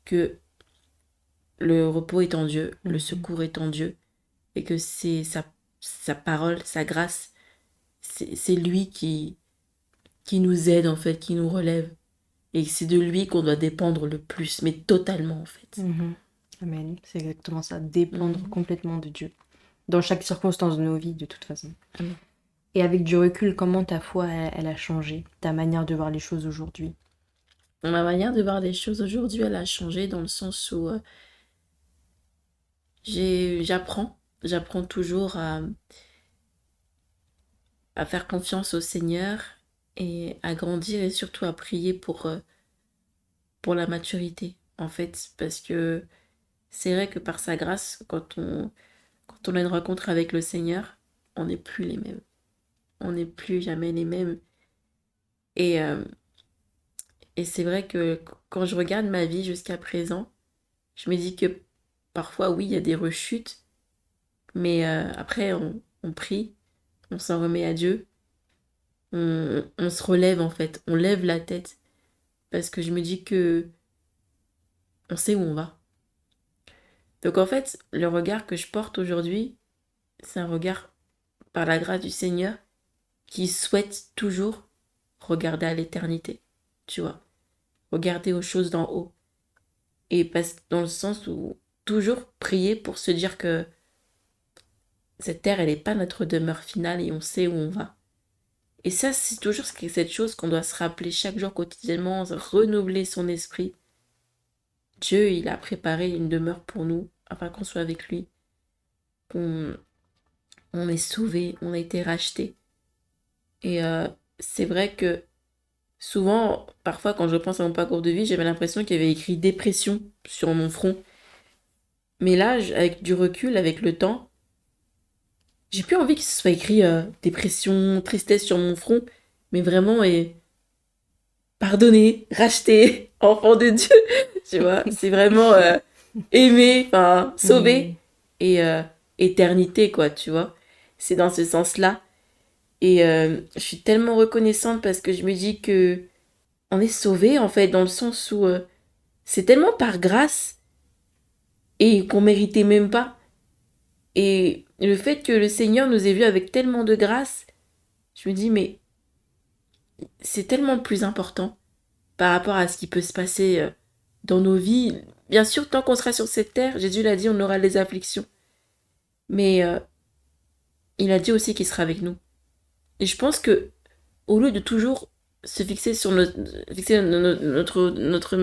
que le repos est en Dieu, le Mhm. secours est en Dieu, et que c'est sa parole, sa grâce, c'est lui qui nous aide en fait, qui nous relève. Et c'est de lui qu'on doit dépendre le plus, mais totalement en fait. Mhm. Amen. C'est exactement ça, dépendre Mhm. complètement de Dieu. Dans chaque circonstance de nos vies, de toute façon. Amen. Et avec du recul, comment ta foi, elle a changé? Ta manière de voir les choses aujourd'hui? Ma manière de voir les choses aujourd'hui, elle a changé dans le sens où j'apprends toujours à faire confiance au Seigneur et à grandir et surtout à prier pour la maturité, en fait, parce que c'est vrai que par sa grâce, quand on a une rencontre avec le Seigneur, on n'est plus les mêmes. On n'est plus jamais les mêmes. Et, euh, et c'est vrai que quand je regarde ma vie jusqu'à présent, je me dis que parfois, oui, il y a des rechutes, mais après, on prie, on s'en remet à Dieu, on se relève en fait, on lève la tête, parce que je me dis que on sait où on va. Donc en fait, le regard que je porte aujourd'hui, c'est un regard par la grâce du Seigneur qui souhaite toujours regarder à l'éternité, tu vois, regarder aux choses d'en haut. Et dans le sens où toujours prier pour se dire que cette terre, elle n'est pas notre demeure finale et on sait où on va. Et ça, c'est toujours cette chose qu'on doit se rappeler chaque jour quotidiennement, renouveler son esprit Dieu, il a préparé une demeure pour nous, afin qu'on soit avec lui, qu'on on est sauvé, on a été racheté. Et c'est vrai que souvent, parfois, quand je pense à mon parcours de vie, j'avais l'impression qu'il y avait écrit dépression sur mon front. Mais là, avec du recul, avec le temps, j'ai plus envie que ce soit écrit dépression, tristesse sur mon front, mais vraiment pardonné, racheté, enfant de Dieu. Tu vois, c'est vraiment aimé, enfin, Mm. sauvé et éternité, quoi, tu vois. C'est dans ce sens-là. Et je suis tellement reconnaissante parce que je me dis que on est sauvé, en fait, dans le sens où c'est tellement par grâce et qu'on méritait même pas. Et le fait que le Seigneur nous ait vus avec tellement de grâce, je me dis, mais c'est tellement plus important par rapport à ce qui peut se passer dans nos vies. Bien sûr, tant qu'on sera sur cette terre, Jésus l'a dit, on aura des afflictions. Mais il a dit aussi qu'il sera avec nous. Et je pense que au lieu de toujours se fixer sur notre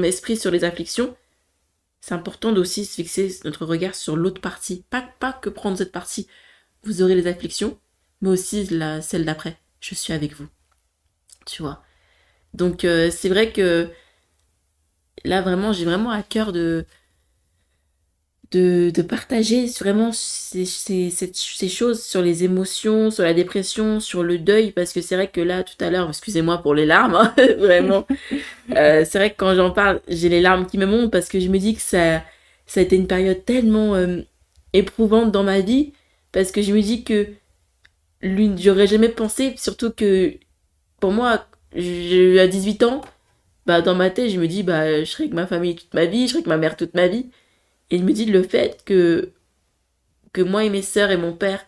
esprit sur les afflictions, c'est important d'aussi se fixer notre regard sur l'autre partie. Pas que prendre cette partie, vous aurez les afflictions, mais aussi celle d'après. Je suis avec vous, tu vois. Donc c'est vrai que là vraiment, j'ai vraiment à cœur de partager vraiment ces choses sur les émotions, sur la dépression, sur le deuil, parce que c'est vrai que là, tout à l'heure, excusez-moi pour les larmes, hein, vraiment, c'est vrai que quand j'en parle, j'ai les larmes qui me montent parce que je me dis que ça a été une période tellement éprouvante dans ma vie, parce que je me dis que j'aurais jamais pensé, surtout que pour moi, j'ai eu à 18 ans, bah dans ma tête, je me dis, bah je serai avec ma famille toute ma vie, je serai avec ma mère toute ma vie. Et je me dis le fait que moi et mes sœurs et mon père,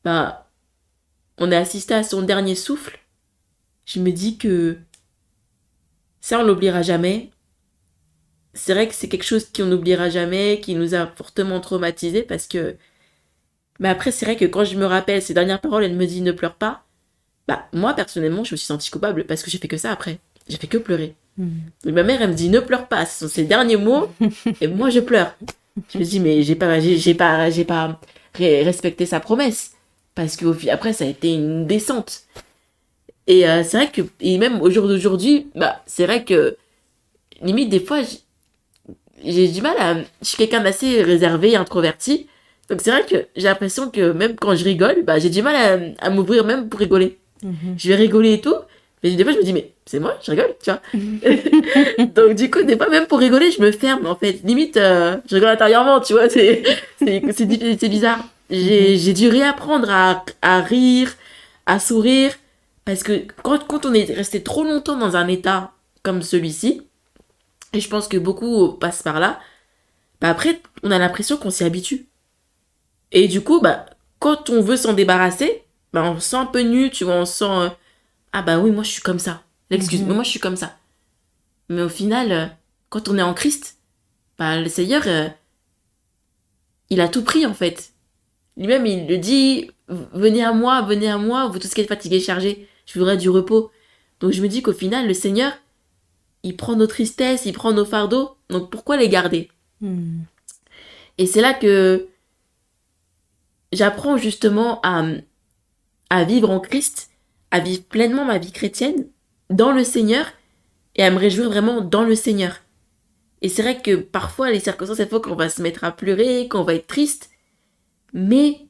bah, on a assisté à son dernier souffle, je me dis que ça, on l'oubliera jamais. C'est vrai que c'est quelque chose qu'on n'oubliera jamais, qui nous a fortement traumatisés parce que... Mais après, c'est vrai que quand je me rappelle ces dernières paroles, elle me dit ne pleure pas. Bah, moi, personnellement, je me suis sentie coupable parce que j'ai fait que ça après. J'ai fait que pleurer. Mm. Et ma mère, elle me dit ne pleure pas. Ce sont ses derniers mots. Et moi, je pleure. Je me dis, mais j'ai pas respecté sa promesse. Parce que après, ça a été une descente. Et c'est vrai que, et même au jour d'aujourd'hui, bah, c'est vrai que, limite, des fois, j'ai du mal à. Je suis quelqu'un d'assez réservé, introverti. Donc c'est vrai que j'ai l'impression que même quand je rigole, bah, j'ai du mal à m'ouvrir même pour rigoler. Mhm. Je vais rigoler et tout. Mais des fois, je me dis, mais c'est moi, je rigole, tu vois. Donc du coup, des fois, même pour rigoler, je me ferme, en fait. Limite, je rigole intérieurement, tu vois. C'est bizarre. Mhm. J'ai dû réapprendre à rire, à sourire. Parce que quand on est resté trop longtemps dans un état comme celui-ci, et je pense que beaucoup passent par là, bah après, on a l'impression qu'on s'y habitue. Et du coup, bah, quand on veut s'en débarrasser, bah, on se sent un peu nu, tu vois, on se sent, ah bah oui, moi je suis comme ça. L'excuse, mais Mhm. moi je suis comme ça. Mais au final, quand on est en Christ, bah, le Seigneur, il a tout pris en fait. Lui-même, il le dit, venez à moi, vous tous qui êtes fatigués et chargés, je voudrais du repos. Donc je me dis qu'au final, le Seigneur, il prend nos tristesses, il prend nos fardeaux, donc pourquoi les garder? Mm. Et c'est là que j'apprends justement à vivre en Christ, à vivre pleinement ma vie chrétienne dans le Seigneur et à me réjouir vraiment dans le Seigneur. Et c'est vrai que parfois, les circonstances, il faut qu'on va se mettre à pleurer, qu'on va être triste, mais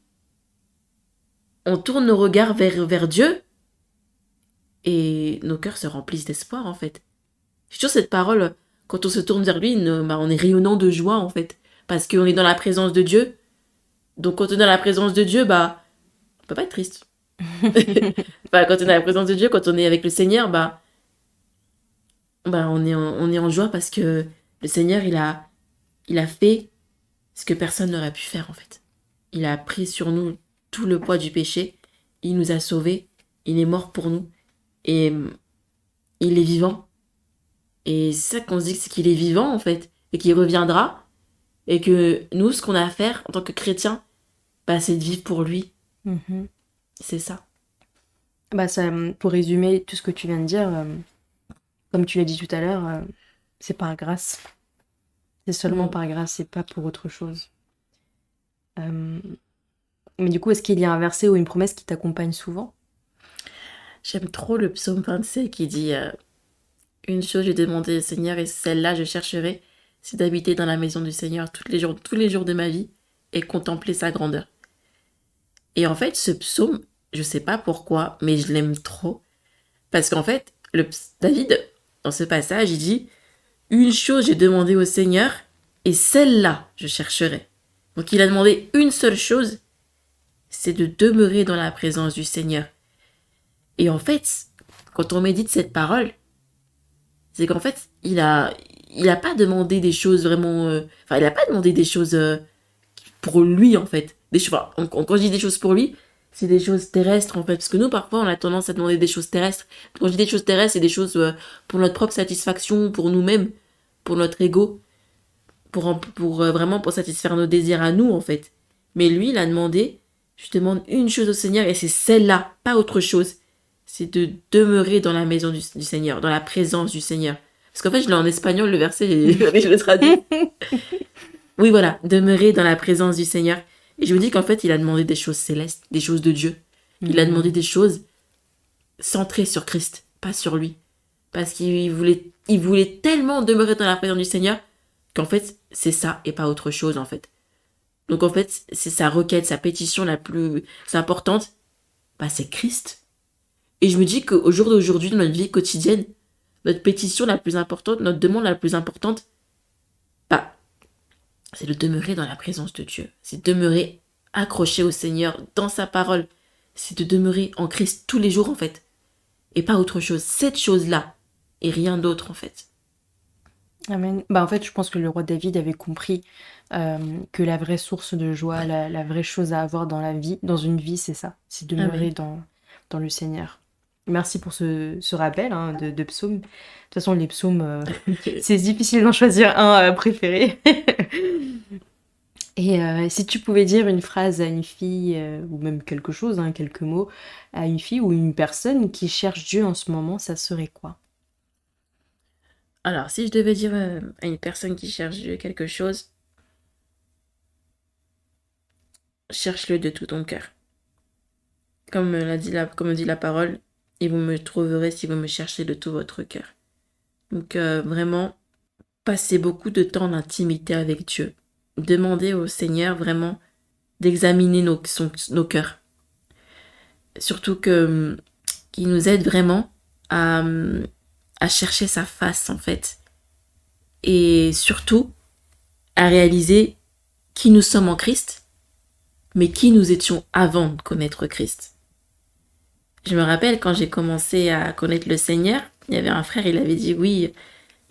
on tourne nos regards vers Dieu et nos cœurs se remplissent d'espoir en fait. Je suis sûre cette parole, quand on se tourne vers lui, bah, on est rayonnant de joie en fait. Parce qu'on est dans la présence de Dieu. Donc quand on est dans la présence de Dieu, bah, on peut pas être triste. Enfin, quand on est dans la présence de Dieu, quand on est avec le Seigneur, bah on est en joie parce que le Seigneur, il a fait ce que personne n'aurait pu faire en fait. Il a pris sur nous tout le poids du péché. Il nous a sauvés. Il est mort pour nous. Et il est vivant. Et c'est ça qu'on se dit, c'est qu'il est vivant en fait. Et qu'il reviendra. Et que nous, ce qu'on a à faire en tant que chrétiens, bah, c'est de vivre pour lui. Mhm. C'est ça. Bah ça, pour résumer tout ce que tu viens de dire, comme tu l'as dit tout à l'heure, c'est par grâce. C'est seulement par grâce et pas pour autre chose. Euh, Mais du coup, est-ce qu'il y a un verset ou une promesse qui t'accompagne souvent? J'aime trop le psaume 27 qui dit une chose j'ai demandé au Seigneur et celle-là je chercherai, c'est d'habiter dans la maison du Seigneur tous les jours de ma vie et contempler sa grandeur. Et en fait, ce psaume, je sais pas pourquoi, mais je l'aime trop. Parce qu'en fait, David, dans ce passage, il dit une chose j'ai demandé au Seigneur et celle-là je chercherai. Donc il a demandé une seule chose, c'est de demeurer dans la présence du Seigneur. Et en fait, quand on médite cette parole, c'est qu'en fait, il a pas demandé des choses vraiment, enfin, il a pas demandé des choses pour lui en fait. Des choses, enfin, quand je dis des choses pour lui, c'est des choses terrestres en fait, parce que nous parfois on a tendance à demander des choses terrestres. Quand je dis des choses terrestres, c'est des choses pour notre propre satisfaction, pour nous-mêmes, pour notre ego, vraiment pour satisfaire nos désirs à nous en fait. Mais lui, il a demandé, je demande une chose au Seigneur et c'est celle-là, pas autre chose. C'est de demeurer dans la maison du Seigneur, dans la présence du Seigneur. Parce qu'en fait, je l'ai en espagnol, le verset, je le traduis. Oui, voilà, demeurer dans la présence du Seigneur. Et je me dis qu'en fait, il a demandé des choses célestes, des choses de Dieu. Il a demandé des choses centrées sur Christ, pas sur lui. Parce il voulait tellement demeurer dans la présence du Seigneur qu'en fait, c'est ça et pas autre chose, en fait. Donc, en fait, c'est sa requête, sa pétition la plus importante, bah, c'est Christ. Et je me dis qu'au jour d'aujourd'hui, dans notre vie quotidienne, notre pétition la plus importante, notre demande la plus importante, bah, c'est de demeurer dans la présence de Dieu. C'est de demeurer accroché au Seigneur, dans sa parole. C'est de demeurer en Christ tous les jours, en fait. Et pas autre chose. Cette chose-là. Et rien d'autre, en fait. Amen. Bah, en fait, je pense que le roi David avait compris que la vraie source de joie, la vraie chose à avoir dans la vie, dans une vie, c'est ça. C'est demeurer dans le Seigneur. Merci pour ce rappel hein, de psaumes. De toute façon, les psaumes, c'est difficile d'en choisir un préféré. Et si tu pouvais dire une phrase à une fille, ou même quelque chose, hein, quelques mots, à une fille ou une personne qui cherche Dieu en ce moment, ça serait quoi? Alors, si je devais dire à une personne qui cherche quelque chose, cherche-le de tout ton cœur. Comme dit la parole, et vous me trouverez si vous me cherchez de tout votre cœur. Donc, vraiment, passez beaucoup de temps d'intimité avec Dieu. Demandez au Seigneur vraiment d'examiner nos cœurs. Surtout qu'il nous aide vraiment à chercher sa face, en fait. Et surtout, à réaliser qui nous sommes en Christ, mais qui nous étions avant de connaître Christ. Je me rappelle quand j'ai commencé à connaître le Seigneur, il y avait un frère, il avait dit oui,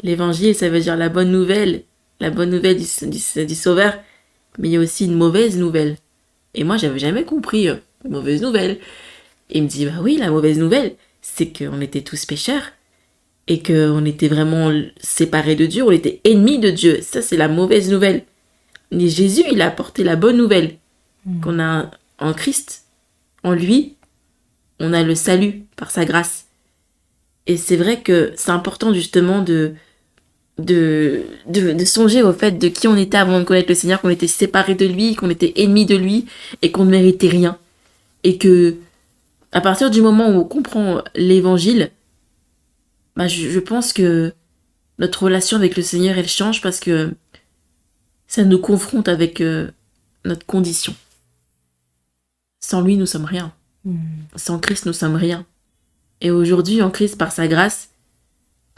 l'évangile, ça veut dire la bonne nouvelle du Sauveur, mais il y a aussi une mauvaise nouvelle. Et moi, j'avais jamais compris mauvaise nouvelle. Et il me dit, bah oui, la mauvaise nouvelle, c'est qu'on était tous pécheurs et qu'on était vraiment séparés de Dieu, on était ennemis de Dieu. Ça, c'est la mauvaise nouvelle. Mais Jésus, il a apporté la bonne nouvelle, qu'on a en Christ, en lui, on a le salut par sa grâce. Et c'est vrai que c'est important justement de songer au fait de qui on était avant de connaître le Seigneur, qu'on était séparés de lui, qu'on était ennemis de lui et qu'on ne méritait rien. Et que à partir du moment où on comprend l'évangile, bah je pense que notre relation avec le Seigneur, elle change parce que ça nous confronte avec notre condition. Sans lui, nous sommes rien. Sans Christ, nous sommes rien. Et aujourd'hui, en Christ, par sa grâce,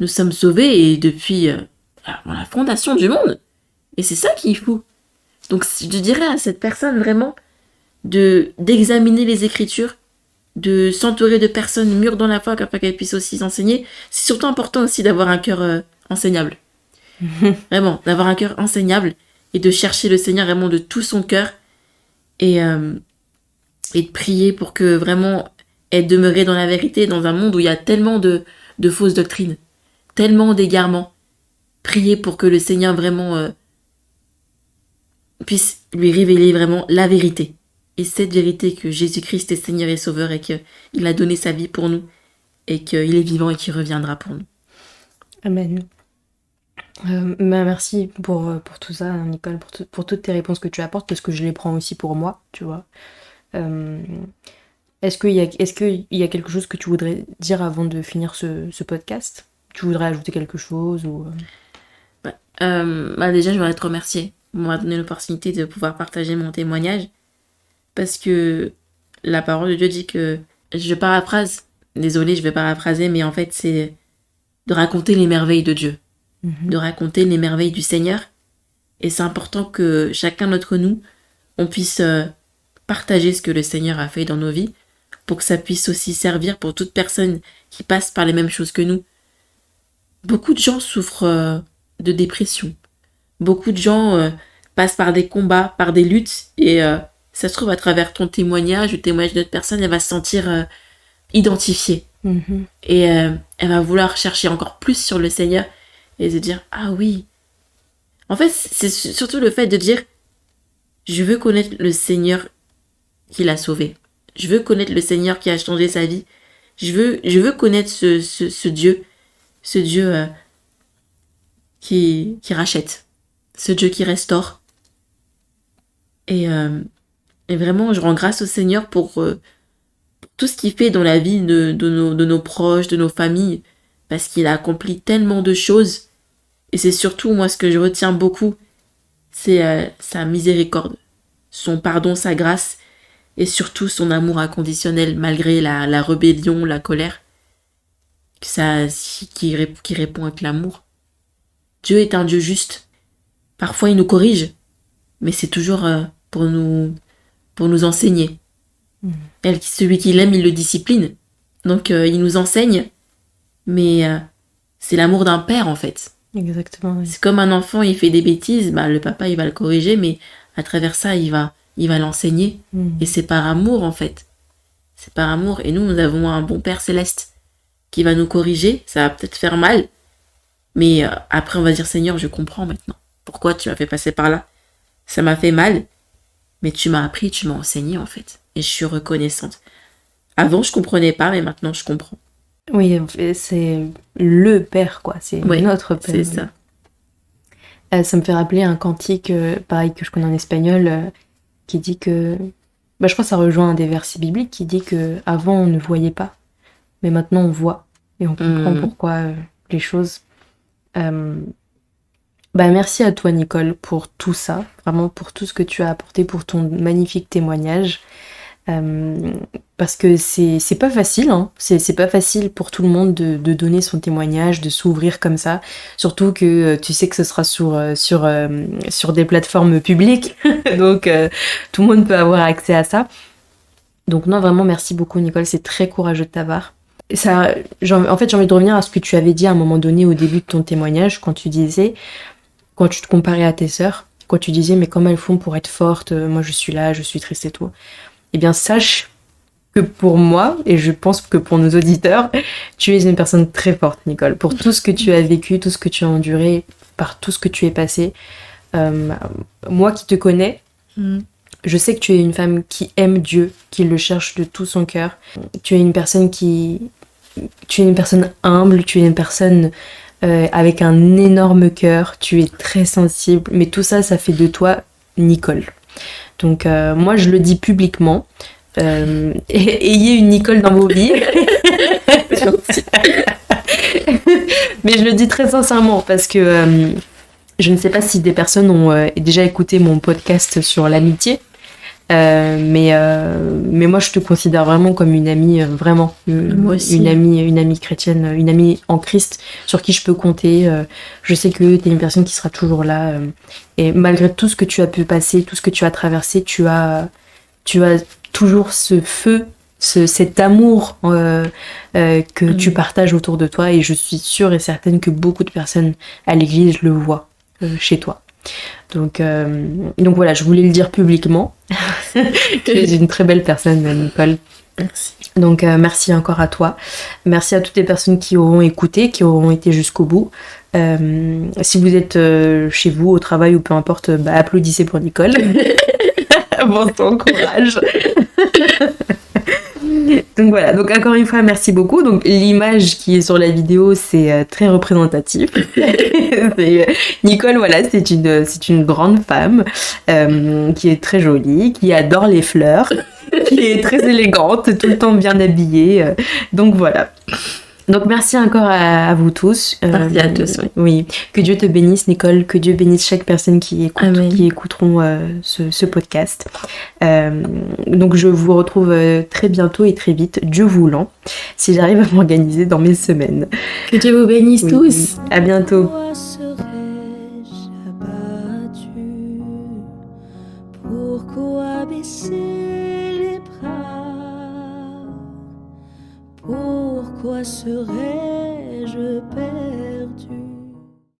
nous sommes sauvés et depuis la fondation du monde. Et c'est ça qui est fou. Donc je dirais à cette personne vraiment d'examiner les Écritures, de s'entourer de personnes mûres dans la foi afin qu'elles puissent aussi enseigner. C'est surtout important aussi d'avoir un cœur enseignable. Vraiment, d'avoir un cœur enseignable et de chercher le Seigneur vraiment de tout son cœur et de prier pour que vraiment elle demeure dans la vérité dans un monde où il y a tellement de fausses doctrines, tellement d'égarements. Prier pour que le Seigneur vraiment puisse lui révéler vraiment la vérité. Et cette vérité que Jésus-Christ est Seigneur et Sauveur et qu'il a donné sa vie pour nous et qu'il est vivant et qu'il reviendra pour nous. Amen. Merci pour tout ça, Nicole, pour toutes tes réponses que tu apportes, parce que je les prends aussi pour moi, tu vois. Euh, est-ce qu'il y a quelque chose que tu voudrais dire avant de finir ce podcast? Tu voudrais ajouter quelque chose ou... Ouais. Bah déjà, je voudrais te remercier. On m'a donné l'opportunité de pouvoir partager mon témoignage parce que la parole de Dieu dit que, je paraphrase, désolée, je vais paraphraser, mais en fait, c'est de raconter les merveilles de Dieu, de raconter les merveilles du Seigneur. Et c'est important que chacun d'entre nous, on puisse partager ce que le Seigneur a fait dans nos vies pour que ça puisse aussi servir pour toute personne qui passe par les mêmes choses que nous. Beaucoup de gens souffrent de dépression. Beaucoup de gens passent par des combats, par des luttes, et ça se trouve à travers ton témoignage, le témoignage d'autres personnes, elle va se sentir identifiée. Mhm. Et elle va vouloir chercher encore plus sur le Seigneur et se dire, ah oui. En fait, c'est surtout le fait de dire, je veux connaître le Seigneur qui l'a sauvé. Je veux connaître le Seigneur qui a changé sa vie. Je veux connaître ce Dieu, ce Dieu qui rachète, ce Dieu qui restaure. Et vraiment, je rends grâce au Seigneur pour tout ce qu'il fait dans la vie de nos proches, de nos familles, parce qu'il a accompli tellement de choses. Et c'est surtout, moi, ce que je retiens beaucoup, c'est sa miséricorde, son pardon, sa grâce, et surtout son amour inconditionnel, malgré la rébellion, la colère, qui répond avec l'amour. Dieu est un Dieu juste. Parfois, il nous corrige, mais c'est toujours pour nous enseigner. Celui qui l'aime, il le discipline. Donc, il nous enseigne, mais c'est l'amour d'un père, en fait. Exactement, oui. C'est comme un enfant, il fait des bêtises, bah, le papa, il va le corriger, mais à travers ça, il va l'enseigner. Et c'est par amour, en fait. C'est par amour. Et nous avons un bon Père céleste qui va nous corriger. Ça va peut-être faire mal, mais après, on va dire, Seigneur, je comprends maintenant. Pourquoi tu m'as fait passer par là? Ça m'a fait mal, mais tu m'as appris, tu m'as enseigné, en fait. Et je suis reconnaissante. Avant, je comprenais pas, mais maintenant, je comprends. Oui, c'est le Père, quoi. C'est notre Père. C'est ça. Ça me fait rappeler un cantique, pareil, que je connais en espagnol, qui dit que... Bah, je crois que ça rejoint un des versets bibliques qui dit que avant on ne voyait pas, mais maintenant on voit. Et on comprend pourquoi les choses... Bah, merci à toi, Nicole, pour tout ça. Vraiment, pour tout ce que tu as apporté, pour ton magnifique témoignage. Parce que c'est pas facile, hein. C'est pas facile pour tout le monde de donner son témoignage, de s'ouvrir comme ça. Surtout que tu sais que ce sera sur des plateformes publiques, donc tout le monde peut avoir accès à ça. Donc non, vraiment, merci beaucoup, Nicole, c'est très courageux de ta part. En fait, j'ai envie de revenir à ce que tu avais dit à un moment donné au début de ton témoignage, quand tu te comparais à tes sœurs, quand tu disais, mais comment elles font pour être fortes, moi je suis là, je suis triste et tout. Eh bien, sache que pour moi, et je pense que pour nos auditeurs, tu es une personne très forte, Nicole. Pour tout ce que tu as vécu, tout ce que tu as enduré, par tout ce que tu es passé. Moi qui te connais, je sais que tu es une femme qui aime Dieu, qui le cherche de tout son cœur. Tu es une personne humble, tu es une personne avec un énorme cœur, tu es très sensible, mais tout ça, ça fait de toi Nicole. Donc moi je le dis publiquement, ayez une Nicole dans vos vies. Mais je le dis très sincèrement parce que je ne sais pas si des personnes ont déjà écouté mon podcast sur l'amitié, mais moi je te considère vraiment comme une amie, vraiment Moi aussi. une amie chrétienne, une amie en Christ sur qui je peux compter. Je sais que tu es une personne qui sera toujours là, et malgré tout ce que tu as pu passer, tout ce que tu as traversé, tu as toujours ce feu, cet amour que tu partages autour de toi, et je suis sûre et certaine que beaucoup de personnes à l'église le voient chez toi. Donc voilà, je voulais le dire publiquement. Tu es une très belle personne, Nicole. Merci. Donc merci encore à toi. Merci à toutes les personnes qui auront écouté, qui auront été jusqu'au bout. Si vous êtes chez vous, au travail ou peu importe, applaudissez pour Nicole. Bon ton courage. Donc voilà, donc encore une fois, merci beaucoup. Donc l'image qui est sur la vidéo, c'est très représentatif. Nicole, voilà, c'est une grande femme qui est très jolie, qui adore les fleurs, qui est très élégante, tout le temps bien habillée. Donc voilà. Donc merci encore à vous tous. Merci à tous, oui. Oui, que Dieu te bénisse, Nicole, que Dieu bénisse chaque personne qui écoute, Amen. qui écouteront ce podcast. Donc je vous retrouve très bientôt et très vite, Dieu voulant, si j'arrive à m'organiser dans mes semaines. Que Dieu vous bénisse Oui, tous. à bientôt. Pourquoi serais-je abattu? Pourquoi baisser les bras? Pourquoi serais-je perdu?